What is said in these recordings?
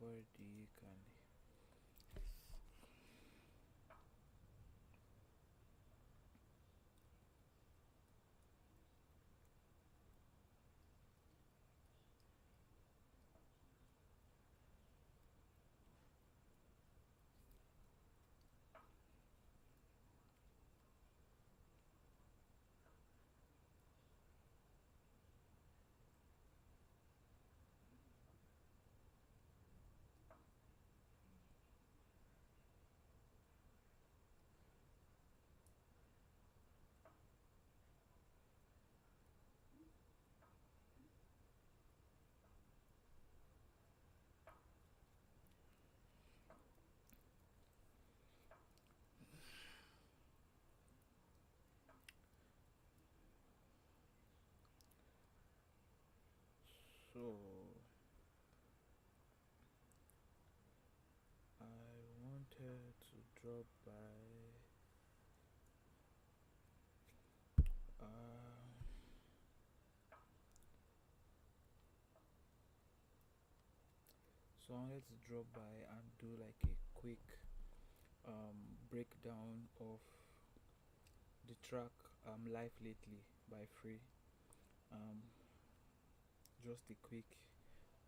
vertically. So I wanted to drop by so I wanted to drop by and do like a quick breakdown of the track Life Lately by Phrv. Um, just a quick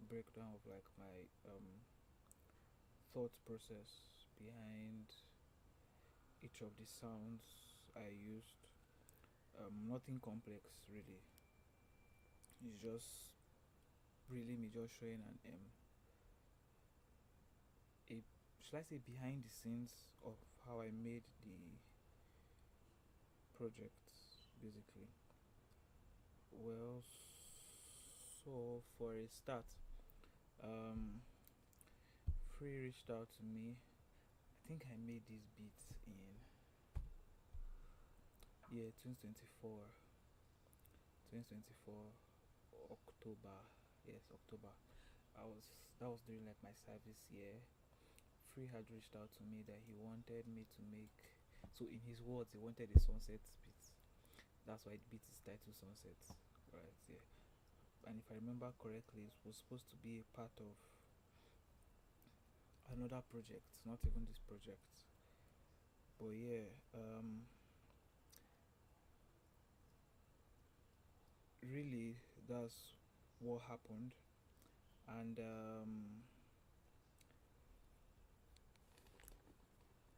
breakdown of like my thought process behind each of the sounds I used. Nothing complex really. It's just really me just showing a should I say behind the scenes of how I made the project basically. Well, so for a start, um, Phrv reached out to me. I think I made this beat in 2024, 2024 October. Yes, October. I was That was during like my service year. Phrv had reached out to me that he wanted me to make. So in his words, he wanted a sunset beat. That's why the beat is titled Sunset, right? Yeah. And if I remember correctly, it was supposed to be a part of another project, not even this project. But yeah, really, that's what happened. And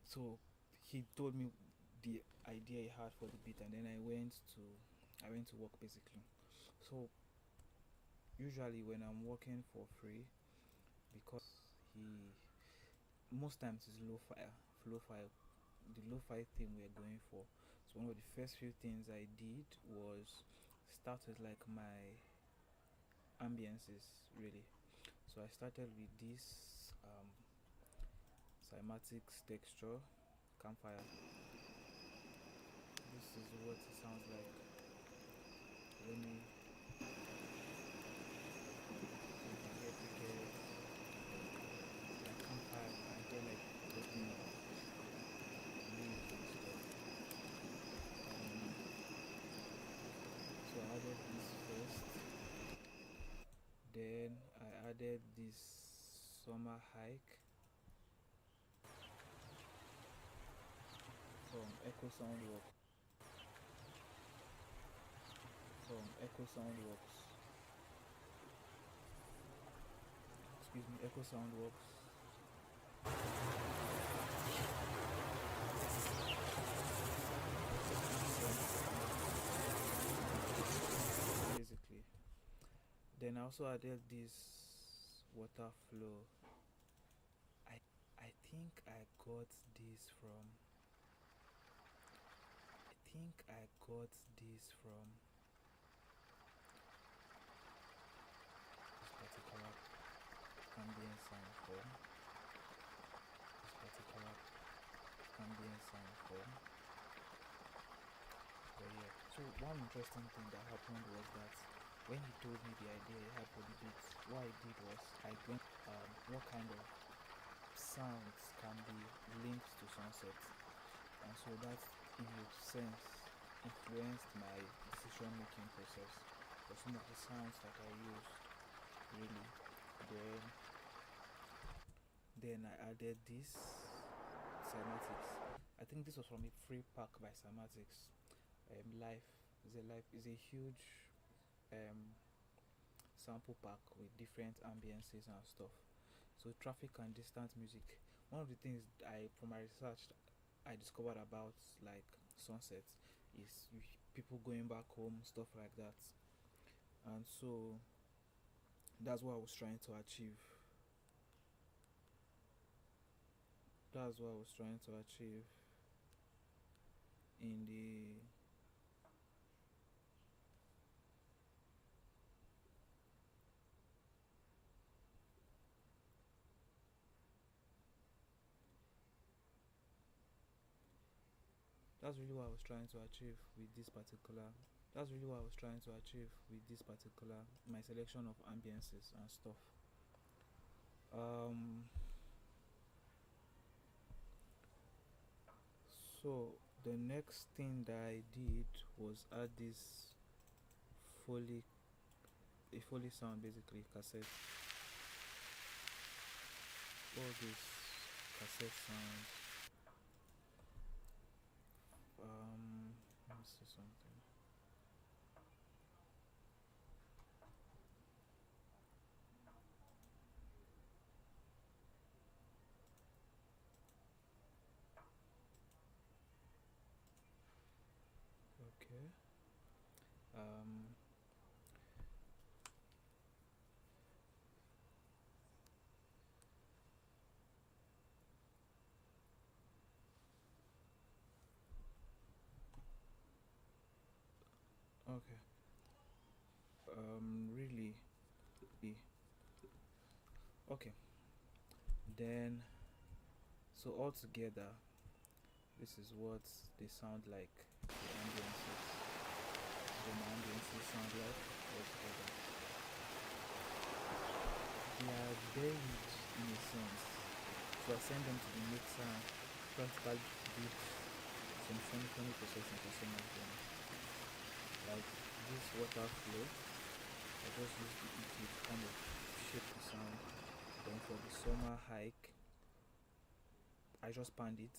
so he told me the idea he had for the beat, and then I went to work basically. So usually when I'm working for free, because he most times is lo-fi, the lo-fi thing we're going for. So one of the first few things I did was start with like my ambiences really. So I started with this cymatics texture campfire. This is what it sounds like. Let me get to get like campfire and get like looking leaves and stuff. So I added this first. Then I added this summer hike from Echo Soundworks. Excuse me, Echo Soundworks. Basically. Then I also added this water flow. I think I got this from this particular ambient sound form. This particular ambient sound form. But yeah, so one interesting thing that happened was that when he told me the idea he had for the beat, what I did was I went what kind of sounds can be linked to sunset, and so that in a sense influenced my decision making process for some of the sounds that I used really. Then then I added this cymatics. I think this was from a free pack by cymatics. Life is a huge um, sample pack with different ambiances and stuff. So traffic and distance music. One of the things I from my research I discovered about like sunset is people going back home, stuff like that. And so that's what I was trying to achieve. That's what I was trying to achieve in the that's really what I was trying to achieve with this particular that's really what I was trying to achieve with this particular my selection of ambiances and stuff. Um so the next thing that I did was add this foley a foley sound, basically cassette, all this cassette sound. Let me see something. Okay. um okay. Really. Okay, then so all together this is what they sound like, the ambiances, the ambiances sound like all together. They are buried in a sense, so I send them to the mixer and practically did some funny processing for some of them, like this water flow. I just used the EQ to kind of shape the sound. Then for the summer hike, I just panned it.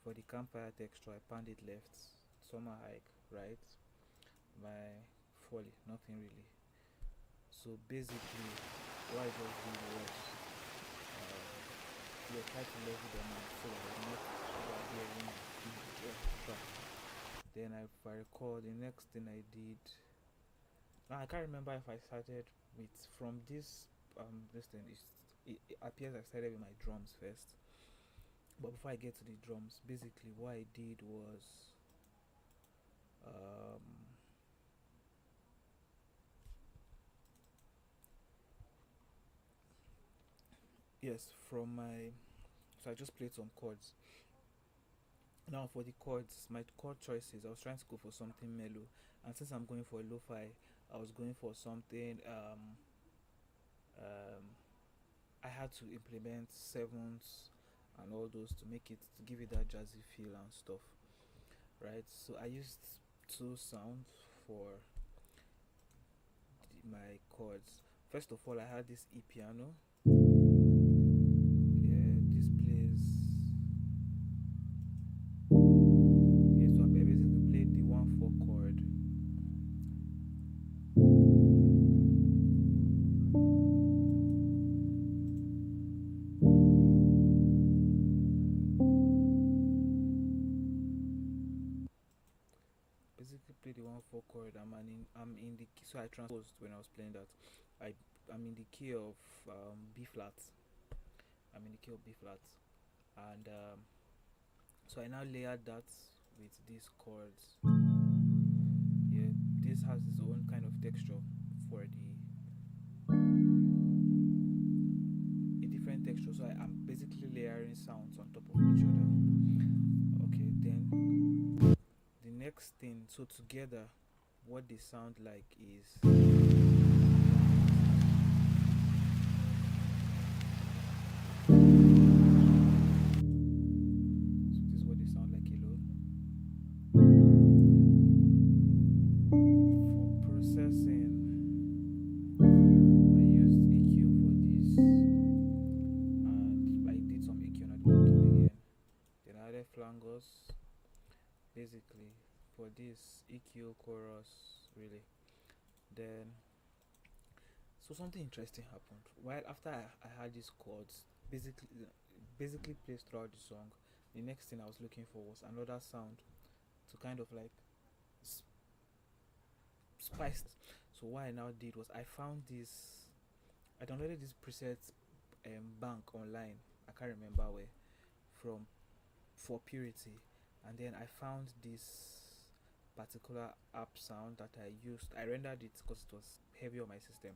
For the campfire texture, I panned it left. Summer hike, right? My folly, nothing really. So basically, what I just did was, yeah, try to level them out so that I'm not overbearing the track. Then if I recall, the next thing I did, now I can't remember if I started with from this thing. It appears I started with my drums first, but before I get to the drums, basically what I did was, um, yes, from my so I just played some chords. Now for the chords, my chord choices, I was trying to go for something mellow, and since I'm going for a lo-fi, I was going for something. Um, I had to implement sevenths and all those to make it to give it that jazzy feel and stuff, right? So I used two sounds for my chords. First of all, I had this E piano. Yeah, this plays. Yeah, so I basically played the 1/4 chord. Basically played the 1/4 chord. I'm in the key, so I transposed when I was playing that. I I'm in the key of B flat. I'm in the key of B flat, and so I now layered that with these chords. Yeah, this has its own kind of texture for a different texture. So I'm basically layering sounds on top of each other. Okay, then the next thing. So together, what they sound like is. So this is what they sound like alone. For processing, I used EQ for this, and I bangles basically for this EQ chorus really. Then so something interesting happened. While after I had these chords basically placed throughout the song, the next thing I was looking for was another sound to kind of like spice. So what I now did was I downloaded this preset bank online. I can't remember where from for purity, and then I found this particular app sound that I used. I rendered it because it was heavy on my system.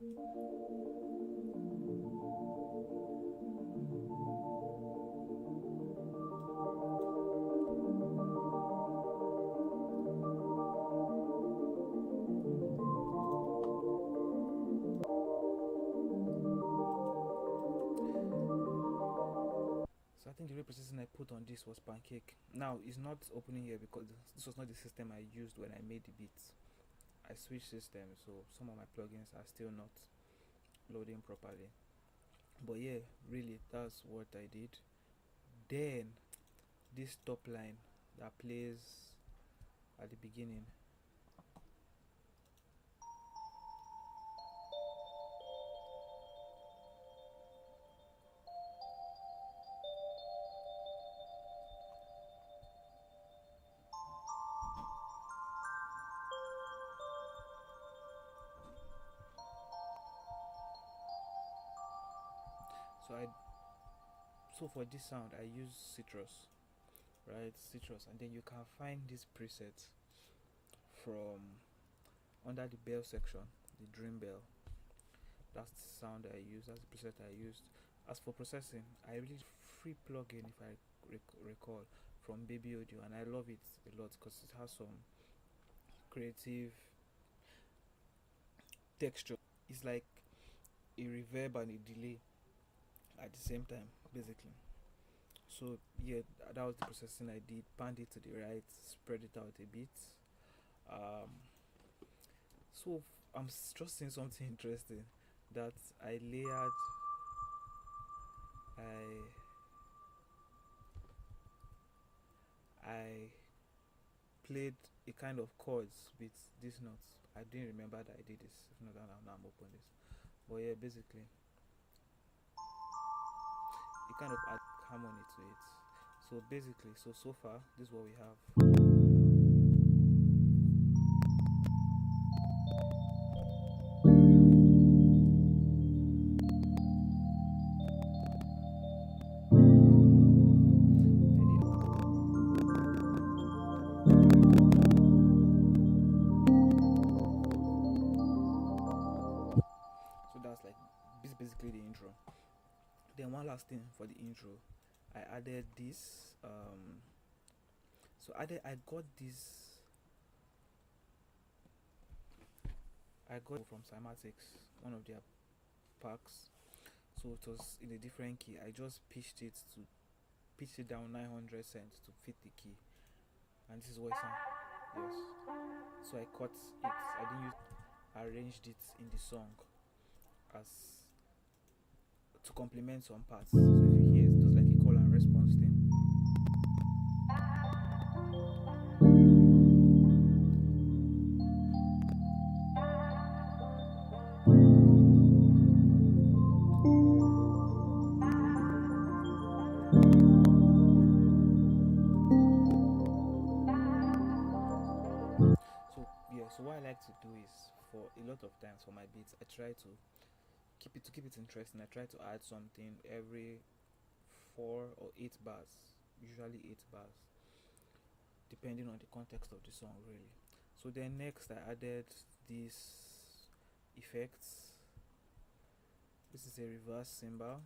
So I think the reprocessing I put on this was Pancake. Now it's not opening here because this was not the system I used when I made the beats. I switched systems, so some of my plugins are still not loading properly. But yeah, really, that's what I did. Then this top line that plays at the beginning. So I so for this sound I use Citrus, right? Citrus, and then you can find this preset from under the bell section, the Dream Bell. That's the sound I use. That's the preset I used. As for processing, I really free plugin if I recall from Baby Audio, and I love it a lot because it has some creative texture. It's like a reverb and a delay at the same time, basically. So yeah, that was the processing I did. Panned it to the right, spread it out a bit. Um, so I'm just seeing something interesting that I layered. I played a kind of chords with these notes. I didn't remember that I did this. If not, now I'm open this. But yeah, basically, it kind of add harmony to it. So basically, so far, this is what we have. So that's like this is basically the intro. Then one last thing for the intro, I added this. I got this. I got from Cymatics, one of their packs. So it was in a different key. I just pitched it down 900 cents to fit the key, and this is what it sounds. Yes. So I cut it. I didn't use. Arranged it in the song as to complement some parts. So if you hear, it's just like a call and response thing. So yeah, so what I like to do is for a lot of times for my beats, I try to keep it interesting. I try to add something every 4 or 8 bars, usually 8 bars, depending on the context of the song, really. So then next, I added these effects. This is a reverse cymbal,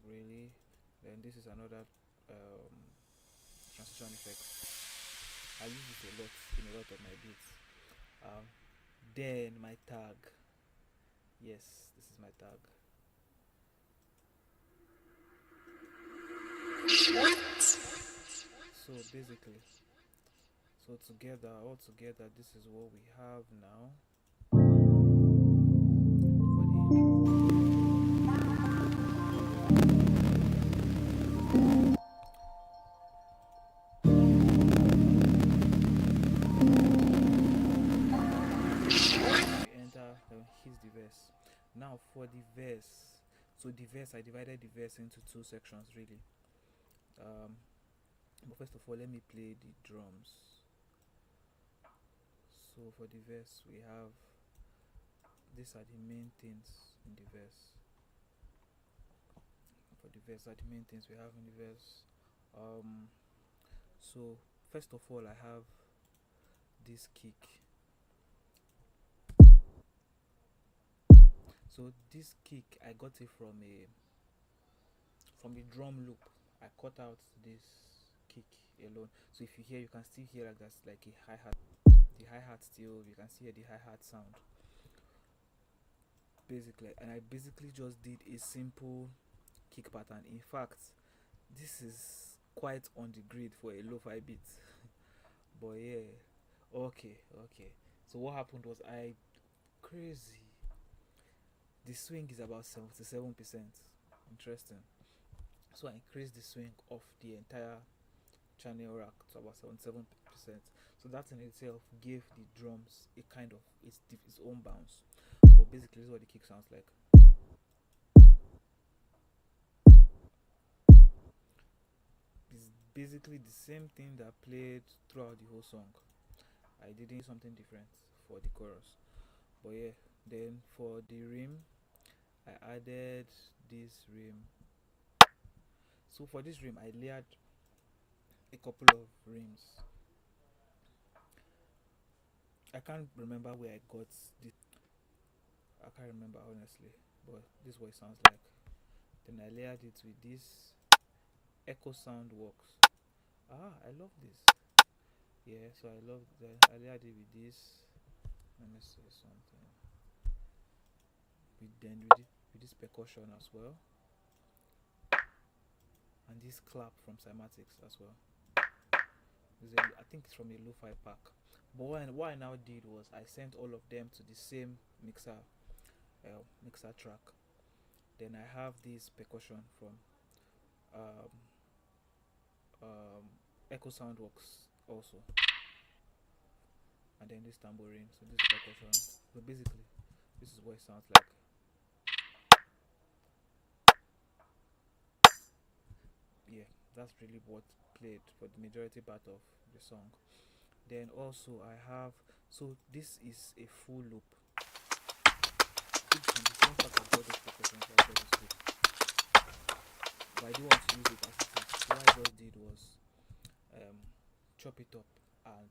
really. Then this is another transition effect. I use it a lot in a lot of my beats. Then my tag. Yes, this is my tag. So basically, all together, this is what we have now for the intro. hits the verse. Now for the verse, so the verse I divided the verse into two sections really. Um, but first of all, let me play the drums. So for the verse, we have these are the main things in the verse. For the verse are the main things we have in the verse. So first of all, I have this kick. So this kick I got it from the drum loop. I cut out this kick alone. So if you hear, you can still hear like that's like a hi hat. The hi hat still, you can still hear the hi hat sound. Basically, and I basically just did a simple kick pattern. In fact, this is quite on the grid for a lo-fi beat. But yeah, okay. So what happened was I crazy. The swing is about 77%. Interesting. So I increased the swing of the entire channel rack to about 77%. So that in itself gave the drums a kind of its own bounce. But basically, this is what the kick sounds like. It's basically the same thing that played throughout the whole song. I didn't do something different for the chorus. But yeah, then for the rim, I added this rim. So for this rim, I layered a couple of rims. I can't remember where I got this. I can't remember honestly, but this is what it sounds like. Then I layered it with this echo sound works. I love this. Yeah, so I love that. I layered it with this. Let me say something. With this percussion as well, and this clap from cymatics as well. I think it's from a lo-fi pack. But what I now did was I sent all of them to the same mixer track. Then I have this percussion from um, um, Echo Soundworks also, and then this tambourine. So this is percussion. So basically, this is what it sounds like. Yeah, that's really what played for the majority part of the song. Then also I have, so this is a full loop. It's from the same part of all these percussions I got this loop. But I do want to use it as it is. So what I just did was chop it up and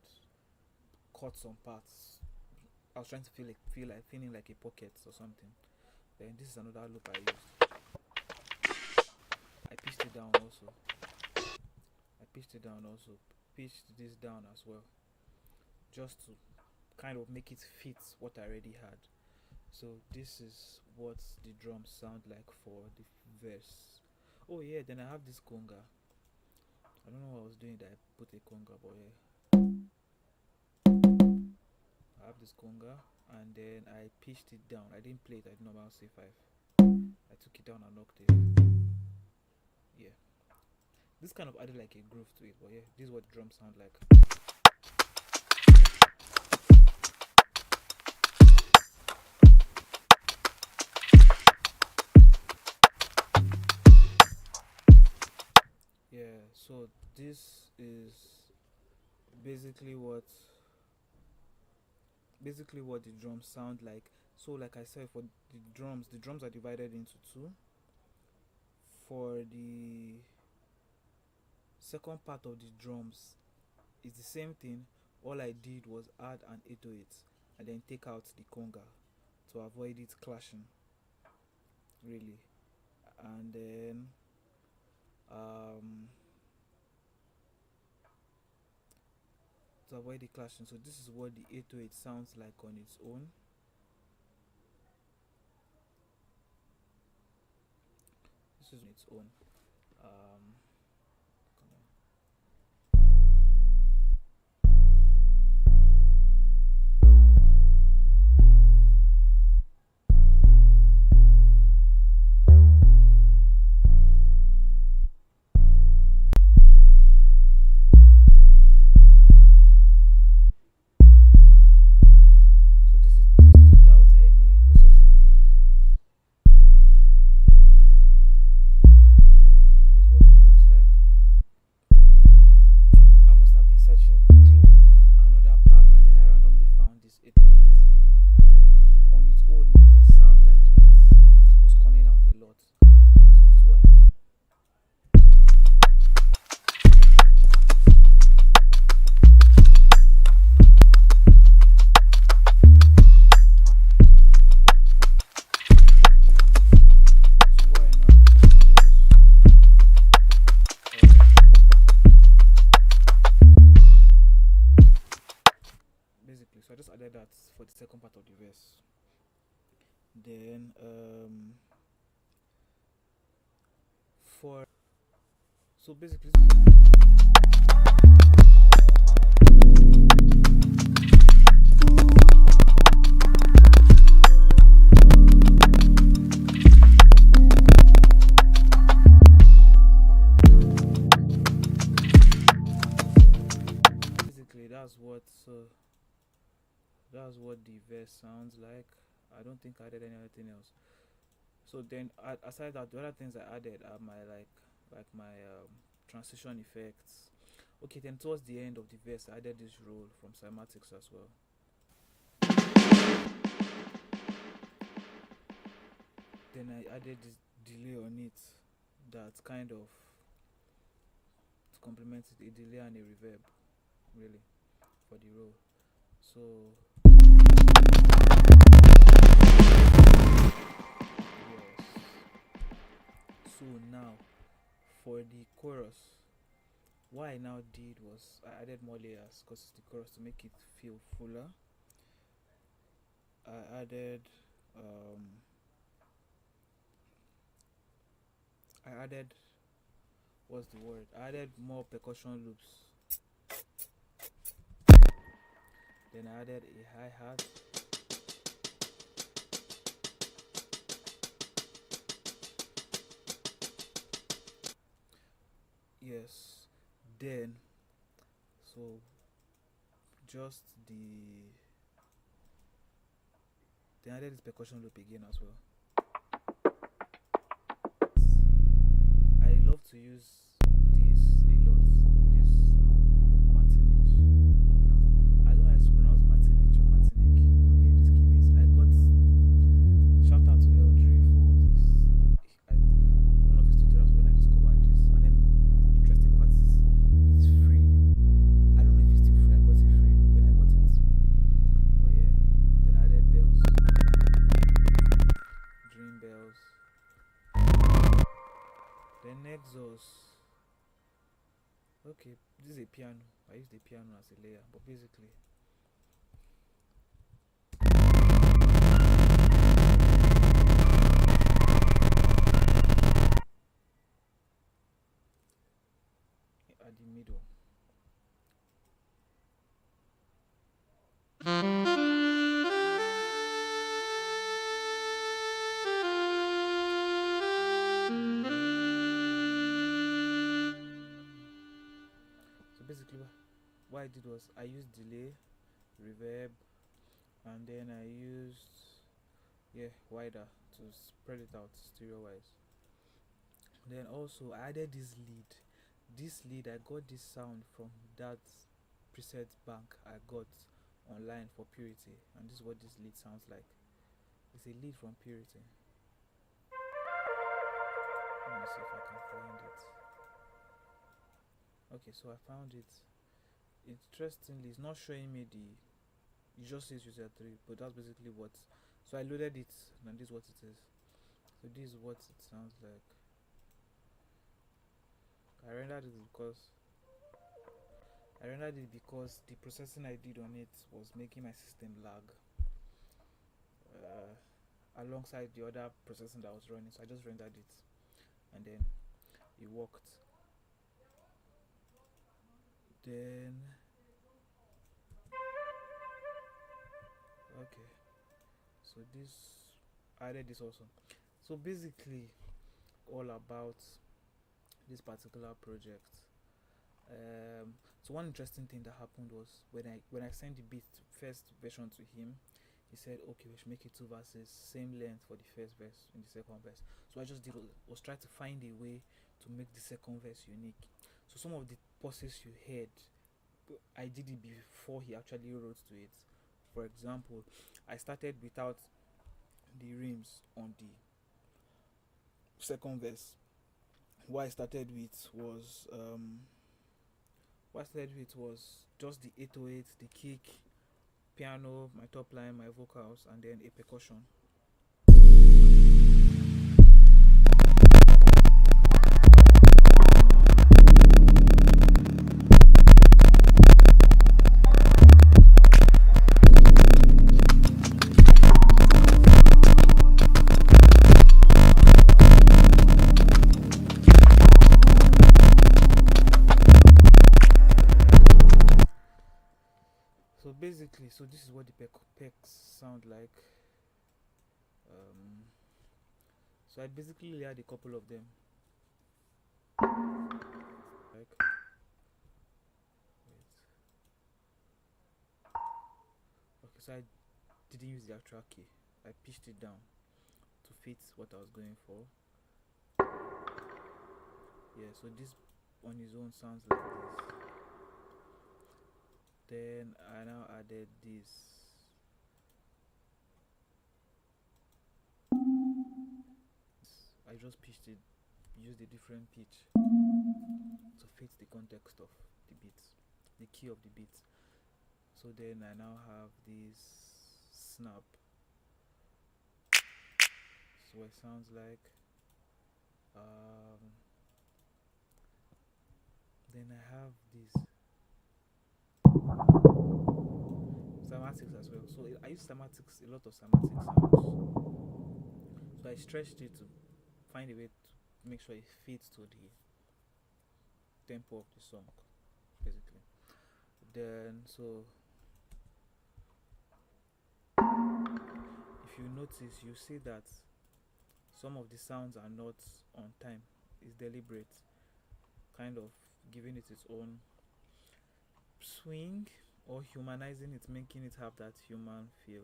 cut some parts. I was trying to feeling like a pocket or something. Then this is another loop I used. I pitched it down also. Pitched this down as well, just to kind of make it fit what I already had. So this is what the drums sound like for the verse. Oh yeah, then I have this conga. I don't know what I was doing that I put a conga, but yeah, I have this conga, and then I pitched it down. I didn't play it at normal C5. I took it down an octave. Yeah, this kind of added like a groove to it, but yeah, this is what the drums sound like. Yeah, so this is basically what the drums sound like. So like I said, for the drums are divided into two. For the second part of the drums, it's the same thing. All I did was add an 808 and then take out the conga to avoid it clashing, really. And then to avoid the clashing, so this is what the 808 sounds like on its own. This is on its own. Um, so this is without any processing. for so basically basically that's what the verse sounds like. I don't think I added anything else. So then, aside that, the other things I added are my like my transition effects. Okay, then towards the end of the verse, I added this roll from cymatics as well. Then I added this delay on it that kind of complements a delay and a reverb, really, for the roll. So yes. So now for the chorus, what I now did was I added more layers because it's the chorus to make it feel fuller. I added I added what's the word? I added more percussion loops. Then I added a hi-hat. Yes. Then so just the then I added this percussion loop again as well. I love to use this a lot. This Martinich. I don't know how to pronounce Martinich or Martinique, but yeah, this keybase. I got shout out to L3 for this. One of his tutorials when I discovered this, and then interesting part is it's free. I don't know if it's still free. I got it free when I got it, but yeah. Then I added bells, dream bells. Then exhaust. Okay, this is a piano. I use the piano as a layer, but basically at the middle. So basically what I did was I used delay, reverb, and then I used wider to spread it out stereo wise. Then also I added this lead. This lead, I got this sound from that preset bank I got online for Purity, and this is what this lead sounds like. It's a lead from Purity. Let me see if I can find it. Okay, so I found it. Interestingly, it's not showing me it just says user 3, but that's basically what. So I loaded it, and this is what it is. So this is what it sounds like. I rendered it because the processing I did on it was making my system lag alongside the other processing that was running. So I just rendered it, and then it worked. Then okay, so this I added this also. So basically all about this particular project. So one interesting thing that happened was when I sent the beat first version to him, he said, okay, we should make it 2 verses, same length for the first verse and the second verse. So I just did was try to find a way to make the second verse unique. So some of the pauses you heard, I did it before he actually wrote to it. For example, I started without the rims on the second verse. What I started with was just the 808, the kick, piano, my top line, my vocals, and then a percussion. So this is what the pecks sound like. um, so I basically layered a couple of them, like, wait, okay, so I didn't use the actual key. I pitched it down to fit what I was going for. Yeah, so this on its own sounds like this. Then I now added this. I just pitched it, used a different pitch to fit the context of the beat, the key of the beat. So then I now have this snap. So it sounds like. Um, then I have this cymatics as well. So I use cymatics, a lot of cymatic sounds. So I stretched it to find a way to make sure it fits to the tempo of the song, basically. Then, so if you notice, you see that some of the sounds are not on time. It's deliberate, kind of giving it its own swing or humanizing it, making it have that human feel.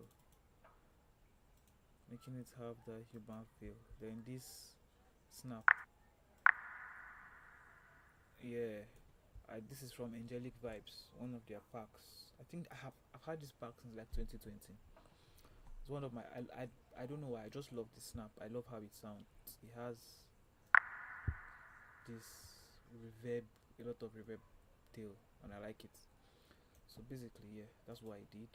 Making it have that human feel. Then this snap, yeah, this is from Angelic Vibes, one of their packs. I think I've had this pack since like 2020. It's one of my I don't know why, I just love the snap. I love how it sounds. It has this reverb, a lot of reverb tail, and I like it. So basically, yeah, that's what I did.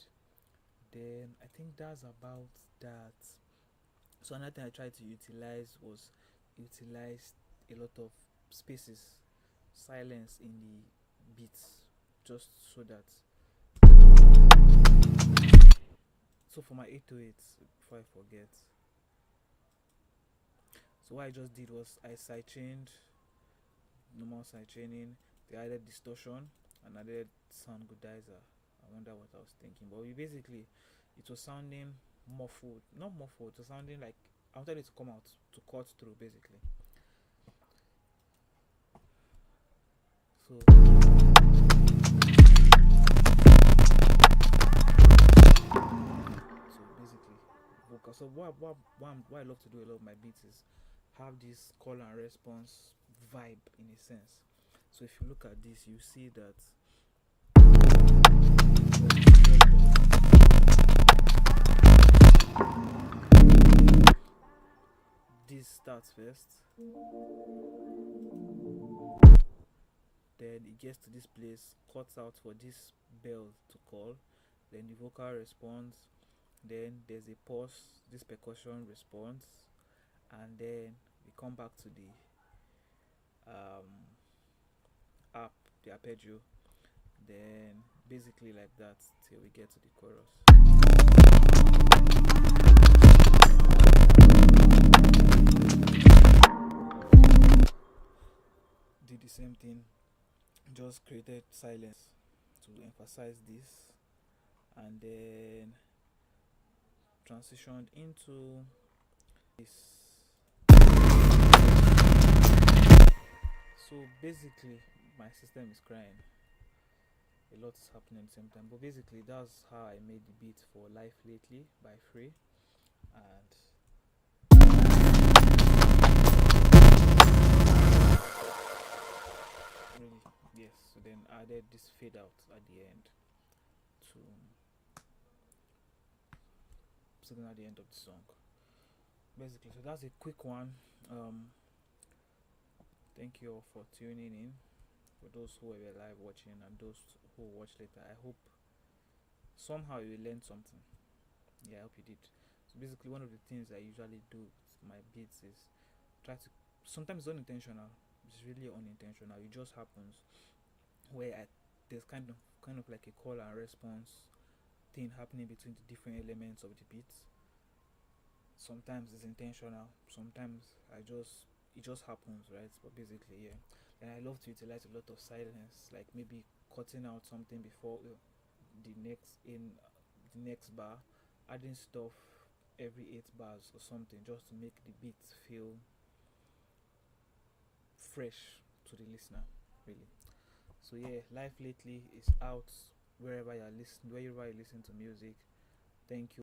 Then I think that's about that. So another thing I tried to utilize was utilize a lot of spaces, silence in the beats, just so that. So for my 808, before I forget, so what I just did was I sidechained, normal sidechaining. They added distortion and added sound goodizer. I wonder what I was thinking, but we basically, it was sounding muffled, not muffled. It was sounding like I wanted it to come out to cut through, basically. So basically, vocal. So what I love to do a lot of my beats is have this call and response vibe in a sense. So if you look at this, you see that this starts first, then it gets to this place, cuts out for this bell to call, then the vocal responds, then there's a pause, this percussion responds, and then we come back to the app, the arpeggio, then basically like that till we get to the chorus. Did the same thing, just created silence to emphasize this, and then transitioned into this. So basically, my system is crying. A lot is happening at the same time, but basically, that's how I made the beat for Life Lately by Phrv. And really, yes, so then I added this fade out at the end to signal the end of the song. Basically, so that's a quick one. Thank you all for tuning in. For those who were live watching and those who will watch later, I hope somehow you learned something. Yeah, I hope you did. So basically, one of the things I usually do with my beats is try to. Sometimes it's unintentional. It's really unintentional. It just happens where there's kind of like a call and response thing happening between the different elements of the beats. Sometimes it's intentional. Sometimes it just happens, right? But basically, yeah. And I love to utilize a lot of silence, like maybe cutting out something before the next in the next bar, adding stuff every 8 bars or something, just to make the beat feel fresh to the listener, really. So yeah, life lately is out wherever you listen to music. Thank you.